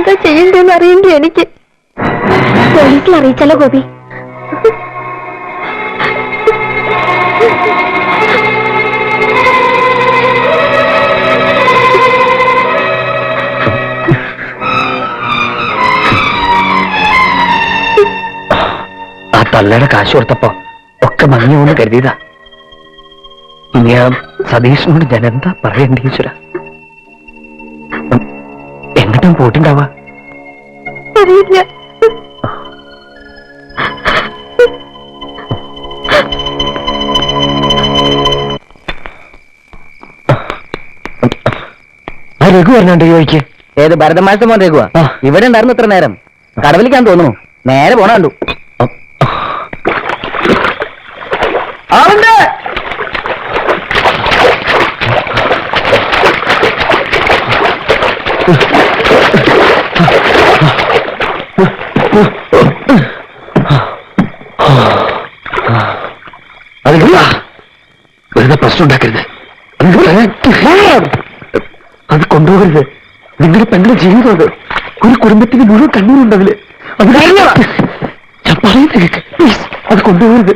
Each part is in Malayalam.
എന്താ ചെയ്യണ്ടെന്ന് അറിയണ്ടേ എനിക്ക്? പോലീസിൽ അറിയിച്ചല്ലോ ഗോപി. ആ തള്ളയുടെ കാശ് കൊടുത്തപ്പോ ഒക്കെ മങ്ങിയോന്ന് കരുതിയതാ. ഇനി ആ സതീഷിനോട് ഞാൻ എന്താ പറയണ്ടേ ഈശ്വര? എന്നിട്ടും പോയിട്ടുണ്ടാവാ അറിയില്ല. രഘു പറഞ്ഞോണ്ട് ചോദിക്ക്. ഏത് ഭരതമാസ മോൻ രഘുവാ? ഇവിടെ ഉണ്ടായിരുന്നു ഇത്ര നേരം. കടവിലിക്കാൻ തോന്നുന്നു. നേരെ പോണ കണ്ടു. ആളുണ്ട്. വെറുതെ പ്രശ്നം ഉണ്ടാക്കരുത്. അത് കൊണ്ടുപോകരുത്. നിങ്ങളുടെ പെണ്ണിന്റെ ജീവിതം അത്. ഒരു കുടുംബത്തിന് മുഴുവൻ കണ്ണൂരുണ്ടതില്. അത് ഞാൻ പറയുന്നത് കേൾക്ക് പ്ലീസ്. അത് കൊണ്ടുപോകരുത്.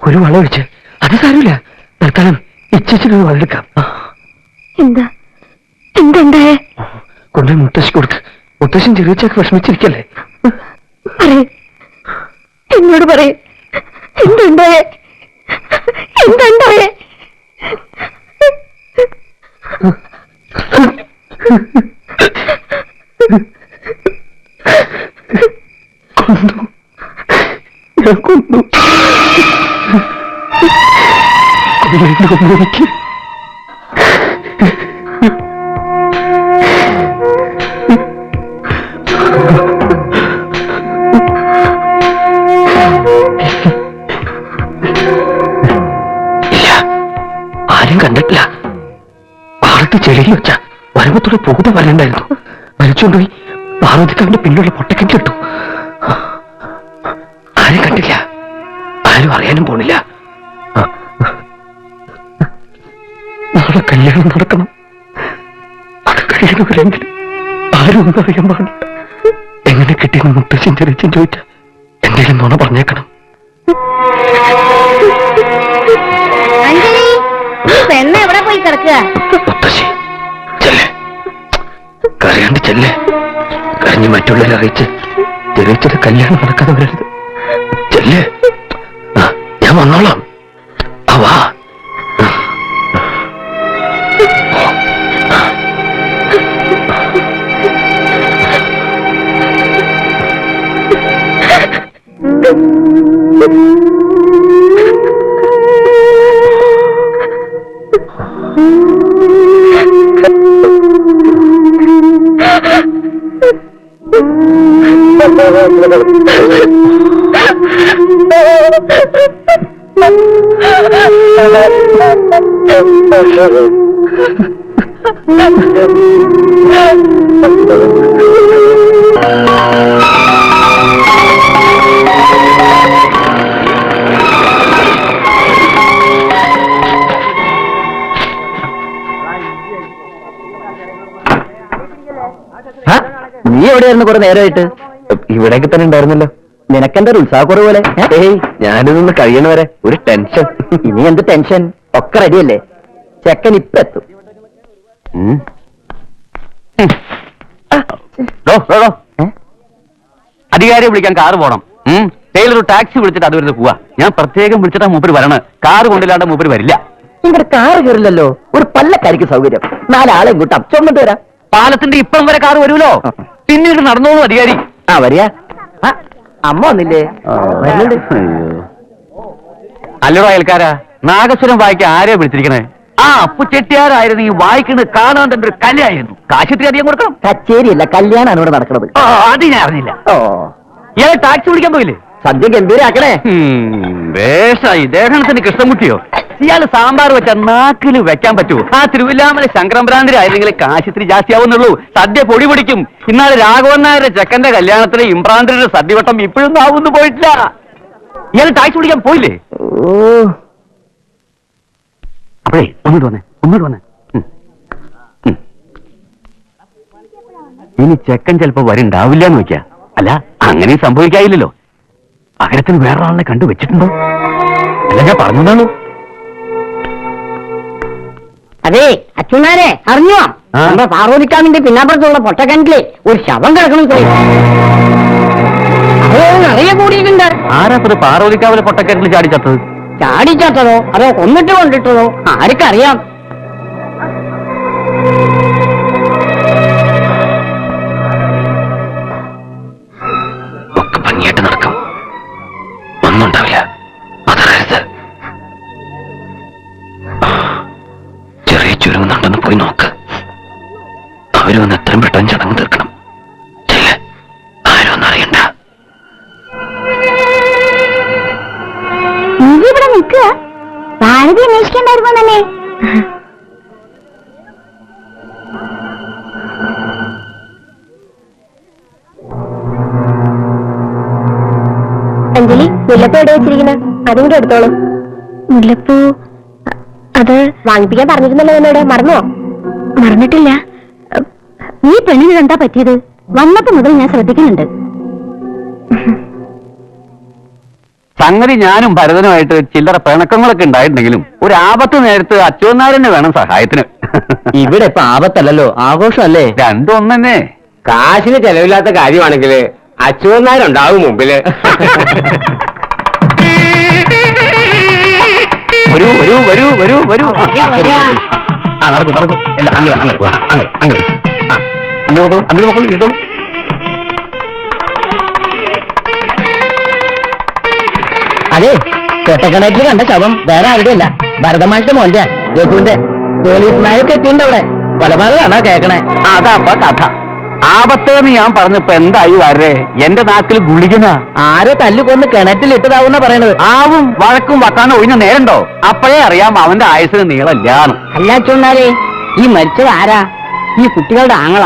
ഒരു വളം ഒഴിച്ച് അത് സാരമില്ല. തൽക്കാലം ഇച്ചിരി വളരെടുക്കാം. എന്താ എന്തുണ്ടായേ? കൊണ്ടുപോയി മുത്തശ്ശി കൊടുക്ക്. മുത്തശ്ശൻ ചെറിയച്ചാക്ക് വിഷമിച്ചിരിക്കല്ലേ? എന്നോട് പറയേ, എന്തുണ്ടായേ? എന്തുണ്ടായേ? കൊന്നു. ഞാൻ കൊന്നു. എനിക്ക് ആരും കണ്ടിട്ടില്ല. പാടത്ത് ചെളിയിൽ വെച്ച വരവത്തോടെ പൂത വരണ്ടായിരുന്നു. വലിച്ചുകൊണ്ടുപോയി പാർവതിക്കാവിന്റെ പിന്നിലുള്ള പൊട്ടക്കിട്ടു. ആരും കണ്ടില്ല, ആരും അറിയാനും പോണില്ല. നാളെ കല്യാണം നടക്കണം. അത് കഴിയണവരെങ്കിലും ആരും ഒന്നും അറിയാൻ പാടില്ല. എങ്ങനെ കിട്ടിയെന്ന് മുത്തശ്ശൻ ചെറിയച്ഛൻ ചോദിച്ച എന്തെങ്കിലും നുണ പറഞ്ഞേക്കണം. എവിടെ പോയി കിടക്കുക? മുത്തശ്ശി ചെല്ലേ, കരയാണ്ട് ചെല്ലേ. കരഞ്ഞ് മറ്റുള്ളവരെ അറിയിച്ച് ചെറിയച്ഛന്റെ കല്യാണം നടക്കാതെ വരരുത്. ചെല്ലേ, ഞാൻ വന്നോളാം. വാ. നീ എവിടെയായിരുന്നു കുറെ നേരമായിട്ട്? ഇവിടേക്ക് തന്നെ ഉണ്ടായിരുന്നല്ലോ. നിനക്കെന്താ ഉത്സാഹക്കുറവ് പോലെ? ഏയ്, ഞാനിതൊന്ന് കഴിയണവരെ ഒരു ടെൻഷൻ. ഇനി എന്ത് ടെൻഷൻ? ഒക്കെ റെഡിയല്ലേ? ചെക്കൻ ഇപ്പൊ എത്തും. അധികാരിയെ വിളിക്കാൻ കാറ് പോണം. ടൈലർ ടാക്സി വിളിച്ചിട്ട് അത് വരുന്നത് പോവാ. ഞാൻ പ്രത്യേകം വിളിച്ചിട്ടാ മൂപ്പര് വരണ. കാറ് കൊണ്ടില്ലാണ്ട് മൂപ്പര് വരില്ല. ഇവിടെ കാറ് കയറില്ലല്ലോ. ഒരു പല്ലക്കാരിക്ക് സൗകര്യം. 4 ആളെ കൂട്ടാം, ചുമന്നിട്ട് വരാം. പാലത്തിന്റെ ഇപ്പം വരെ കാറ് വരുമല്ലോ. പിന്നീട് നടന്നോളൂ അധികാരി. ആ വരിക. അമ്മ വന്നില്ലേ? അല്ലടോ അയൽക്കാരാ, നാഗസ്വരം വായിക്കാൻ ആരെയാ വിളിച്ചിരിക്കണേ? ആ അപ്പു ചെട്ടിയാരായിരുന്നു ഈ വായിക്കുന്നത്. കാണാൻ തന്നെ ഒരു കലയായിരുന്നു. കാശിത്തിരി അധികം കൊടുക്കണം. കച്ചേരിയല്ല, കല്യാണമാണ് ഇവിടെ നടക്കുന്നത്. അത് ഞാൻ അറിഞ്ഞില്ല. ഓ, ഇയാളെ ടാക്സി വിളിക്കാൻ പോയില്ലേ? സദ്യ ഗംഭീരാക്കണേ. വേഷായി ദേഹണത്തിന് കൃഷ്ണൻകുട്ടിയോ? ഇയാള് സാമ്പാർ വെച്ച നാക്കില് വെക്കാൻ പറ്റുമോ? ആ തിരുവില്ലാമല ശങ്കരംഭ്രാന്തിരി ആയിരുന്നെങ്കിൽ കാശിത്തിരി ജാസ്തിയാവുന്നുള്ളൂ. സദ്യ പൊടി പിടിക്കും. ഇന്നാള് രാഘവൻ നായരുടെ ചെക്കന്റെ കല്യാണത്തിന് ഇമ്രാന്തിരിയുടെ സദ്യവട്ടം ഇപ്പോഴും ആവുന്നു പോയിട്ടില്ല. ഇയാള് ടാക്സി വിളിക്കാൻ പോയില്ലേ? ഓ, അപ്പോഴേ ഒന്നോട്ട് വന്നേ. ഇനി ചെക്കൻ ചിലപ്പോ വരുണ്ടാവില്ല എന്ന് വെക്കാ. അല്ല, അങ്ങനെ സംഭവിക്കായില്ലല്ലോ. പകരത്തിന് വേറൊരാളിനെ കണ്ടു വെച്ചിട്ടുണ്ടോ? അല്ല, ഞാൻ പറഞ്ഞതാണോ? അതെ അച്ഛനാരെ അറിഞ്ഞോ? നമ്മുടെ പാർവതിക്കാവിന്റെ പിന്നാപ്പുറത്തുള്ള പൊട്ടക്കിണറ്റിലെ ഒരു ശവം കിടക്കണം. അത് നിറയെ കൂടിയിട്ടുണ്ട്. ആരാപ്പത് പാർവതിക്കാവിലെ പൊട്ടക്കിണറ്റിൽ ചാടിച്ചത്തത്? ചാടിച്ചാത്തതോ അതോ കൊന്നിട്ട് കൊണ്ടിട്ടതോ ആർക്കറിയാം. ഒക്കെ ഭംഗിയായിട്ട് നടക്കും. ഒന്നുണ്ടാവില്ല. അതറിയരുത്. ഒരുങ്ങുന്നുണ്ടെന്ന് പോയി നോക്ക്. അവരൊന്ന് എത്രയും പെട്ടെന്ന് ചടങ്ങ് തീർക്കണം. ആരും ഒന്നും അറിയണ്ട. നീ ഇവിടെ നിൽക്കുക. ഭാരതി അന്വേഷിക്കണ്ടായിരുന്നോ തന്നെ? അഞ്ജലി, മുല്ലപ്പൂ എവിടെ വെച്ചിരിക്കുന്നത്? അതും കൂടെ എടുത്തോളൂ. മുല്ലപ്പൂ അത് വാങ്ങിപ്പിക്കാൻ പറഞ്ഞിരുന്നല്ലോ എന്നോട്. മറന്നോ? മറന്നിട്ടില്ല. നീ പെണ്ണിന് എന്താ പറ്റിയത്? വന്നപ്പോ മുതൽ ഞാൻ ശ്രദ്ധിക്കുന്നുണ്ട്. സംഗതി ഞാനും ഭരതനുമായിട്ട് ചില്ലറ പിണക്കങ്ങളൊക്കെ ഉണ്ടായിട്ടുണ്ടെങ്കിലും ഒരു ആപത്ത് നേരത്ത് അച്യുതനാരനെ വേണം സഹായത്തിന്. ഇവിടെ ഇപ്പൊ ആപത്തല്ലല്ലോ, ആഘോഷമല്ലേ. രണ്ടും ഒന്നെ. കാശിന് ചെലവില്ലാത്ത കാര്യമാണെങ്കിൽ അച്യുതനാരുണ്ടാവും മുമ്പില്. വരൂ വരൂ വരൂ വരൂ വരൂ. നടക്കും നടക്കും. അങ്ങനെ അങ്ങനെ അങ്ങനെ അങ്ങനെ അങ്ങനെ മക്കൾ കിട്ടും. അതെ, കെട്ടക്കണറ്റിൽ കണ്ട ശവം വേറെ ആരുടെയല്ല, ഭരതമായിട്ട് മോന്റെ യദുവിന്റെ. പോലീസുമാരൊക്കെ എത്തിയിട്ടുണ്ട് അവിടെ. കൊലപാതകമാണോ കേക്കണേ? അതപ്പ കഥ. ആപത്തേന്ന് ഞാൻ പറഞ്ഞപ്പോ എന്തായി വരേ? എന്റെ നാക്കിൽ ഗുളികന. ആരോ തല്ലുകൊന്ന് കിണറ്റിലിട്ടതാവുന്ന പറയണത്. ആവും വഴക്കും വക്കാനും ഒഴിഞ്ഞ നേരണ്ടോ? അപ്പോഴേ അറിയാം അവന്റെ ആയുസിന് നീളമില്ലാന്ന്. അല്ല അച്ഛനാരെ, ഈ മരിച്ചത് ആരാ? ഈ കുട്ടികളുടെ ആങ്ങള.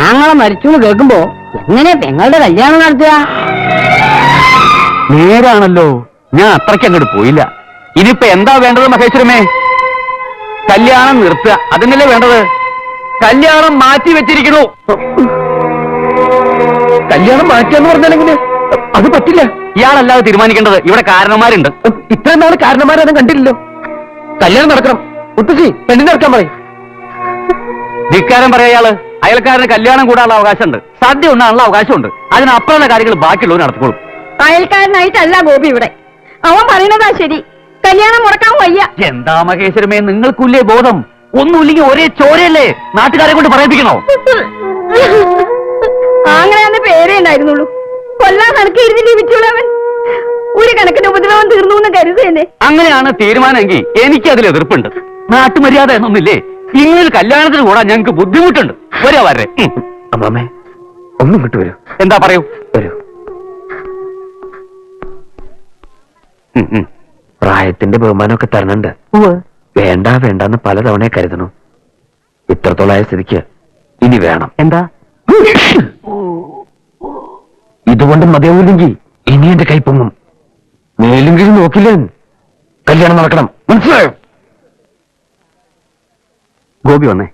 ആങ്ങള മരിച്ചു എന്ന് കേൾക്കുമ്പോ എങ്ങനെ പെങ്ങളുടെ കല്യാണം നടത്തുക? നേരാണല്ലോ, ഞാൻ അത്രയ്ക്ക് അങ്ങോട്ട് പോയില്ല. ഇനിയിപ്പോ എന്താ വേണ്ടത് മഹേശ്വരമേ? കല്യാണം നിർത്തുക, അതിനല്ലേ വേണ്ടത്? കല്യാണം മാറ്റി വെച്ചിരിക്കണു. കല്യാണം മാറ്റിയെന്ന് പറഞ്ഞാലെങ്ങനെ? അത് പറ്റില്ല. ഇയാളല്ലാതെ തീരുമാനിക്കേണ്ടത്. ഇവിടെ കാരണന്മാരുണ്ട്. ഇത്രയും നാള് കാരണന്മാരൊന്നും കണ്ടില്ലല്ലോ. കല്യാണം നടക്കണം. മുത്തശ്ശി പെണ്ണിനെ നടക്കാൻ പറയും. ധിക്കാരം പറയാ ഇയാള്. അയൽക്കാരന് കല്യാണം കൂടാനുള്ള അവകാശമുണ്ട്, സദ്യ ഉണ്ടാകാനുള്ള അവകാശമുണ്ട്. അതിനപ്പുറമുള്ള കാര്യങ്ങൾ ബാക്കിയുള്ളവർ നടത്തിക്കോളും. അയൽക്കാരനായിട്ടല്ല ഗോപി ഇവിടെ. അവൻ പറയുന്നതാ ശരി. കല്യാണം മുടക്കാൻ വയ്യ. എന്താ മഹേശ്വരമേ, നിങ്ങൾക്കുല്ലേ ബോധം? ഒന്നുമില്ലെങ്കിൽ ഒരേ ചോരയല്ലേ? നാട്ടുകാരെ കൊണ്ട് പറയിപ്പിക്കണോ? അങ്ങനെയാന്ന് പേരേ ഉണ്ടായിരുന്നുള്ളൂ. കൊല്ലാൻ കണക്കിരുന്നില്ലേ വിറ്റുള്ളവൻ. ഒരു കണക്കിന് ഉപദ്രവം തീർന്നു എന്ന് കരുതേനെ. അങ്ങനെയാണ് തീരുമാനമെങ്കിൽ എനിക്ക് അതിൽ എതിർപ്പുണ്ട്. നാട്ടുമര്യാദ എന്നൊന്നില്ലേ? ഇങ്ങനെ കല്യാണത്തിന് കൂടാൻ ഞങ്ങൾക്ക് ബുദ്ധിമുട്ടുണ്ട്. വരാ വരെ. അമ്മാമേ ഒന്നും ഇങ്ങോട്ട് വരൂ. എന്താ പറയൂ. വരൂ. പ്രായത്തിന്റെ ബഹുമാനമൊക്കെ തരണുണ്ട്. വേണ്ട വേണ്ടെന്ന് പലതവണ കരുതണു. ഇത്രത്തോളായ സ്ഥിതിക്ക് ഇനി വേണം. എന്താ? ഇതുകൊണ്ട് മതിയാവില്ലെങ്കിൽ ഇനി എന്റെ കൈ പൊങ്ങും. മേലെങ്കിലും നോക്കില്ലേ? കല്യാണം നടക്കണം, മനസ്സിലായോ? ഗോപി വന്നേ.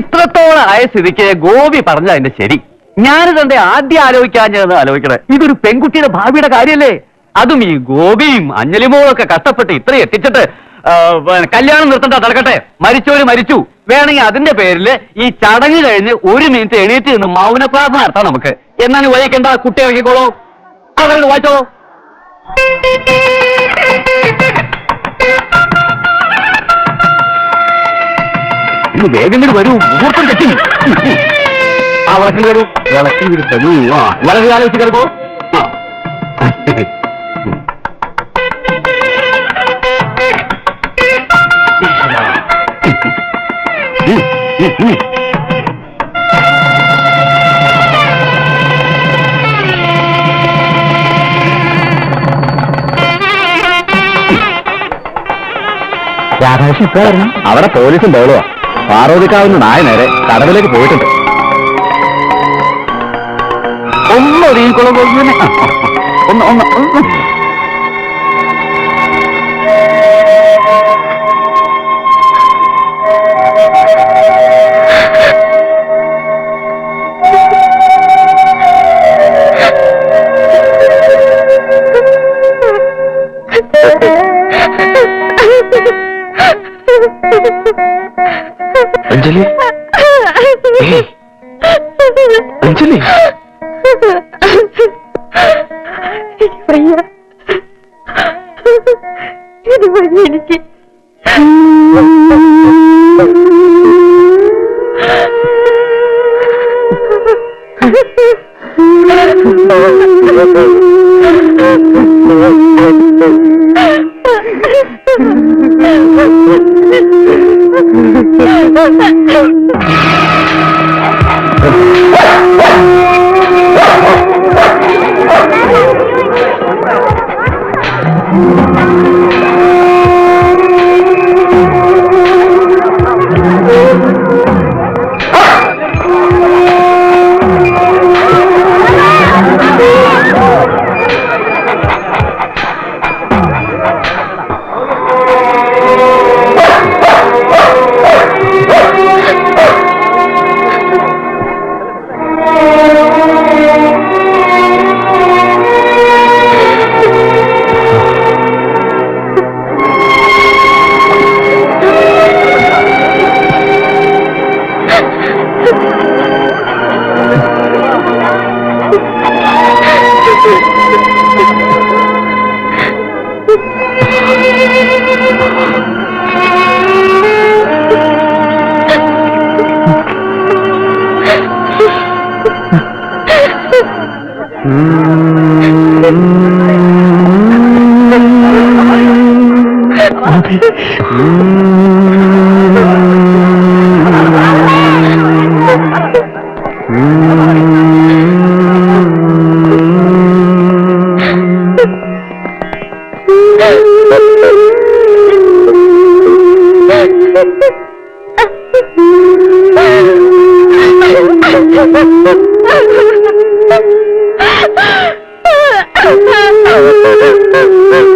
ഇത്രത്തോളം ആയ സ്ഥിതിക്ക് ഗോപി പറഞ്ഞ അതിന്റെ ശരി. ഞാനിതെന്റെ ആദ്യം ആലോചിക്കാഞ്ഞതെന്ന് ആലോചിക്കണേ. ഇതൊരു പെൺകുട്ടിയുടെ ഭാവിയുടെ കാര്യല്ലേ? അതും ഈ ഗോപിയും അഞ്ജലിമോളൊക്കെ കഷ്ടപ്പെട്ട് ഇത്രയും എത്തിച്ചിട്ട് കല്യാണം നിർത്തണ്ട, നടക്കട്ടെ. മരിച്ചവര് മരിച്ചു. വേണമെങ്കിൽ അതിന്റെ പേരിൽ ഈ ചടങ്ങ് കഴിഞ്ഞ് 1 മിനിറ്റ് എണീറ്റ് നിന്ന് മൗന പ്രാർത്ഥന നടത്താം നമുക്ക്. എന്നാലും വഹിക്കണ്ട, കുട്ടി ഇറക്കിക്കോളൂ. അവരുടെ വായിച്ചോ. ഇത് വേഗം കൂടി വരൂ, മുഹൂർത്തം തെറ്റി. ആ വിളക്കിൽ വരൂ, വിളക്കിൽ വിടുത്തൂ. ആ വളരെ ആലോചിച്ച് കേൾക്കോ. രാധാകൃഷ്ണൻ ഇപ്പഴായിരുന്നു. അവിടെ പോലീസും ബഹളവാ. പാറോദിക്കാവുന്ന നായ നേരെ കടവിലേക്ക് പോയിട്ടുണ്ട്. ഒന്ന് ഒതുങ്ങിക്കൊള്ളും. ഒന്ന് ഒന്ന് ഒന്ന്. അഞ്ജലി, അഞ്ജലി, ഇത് വഴി എനിക്ക് Ha ha ha!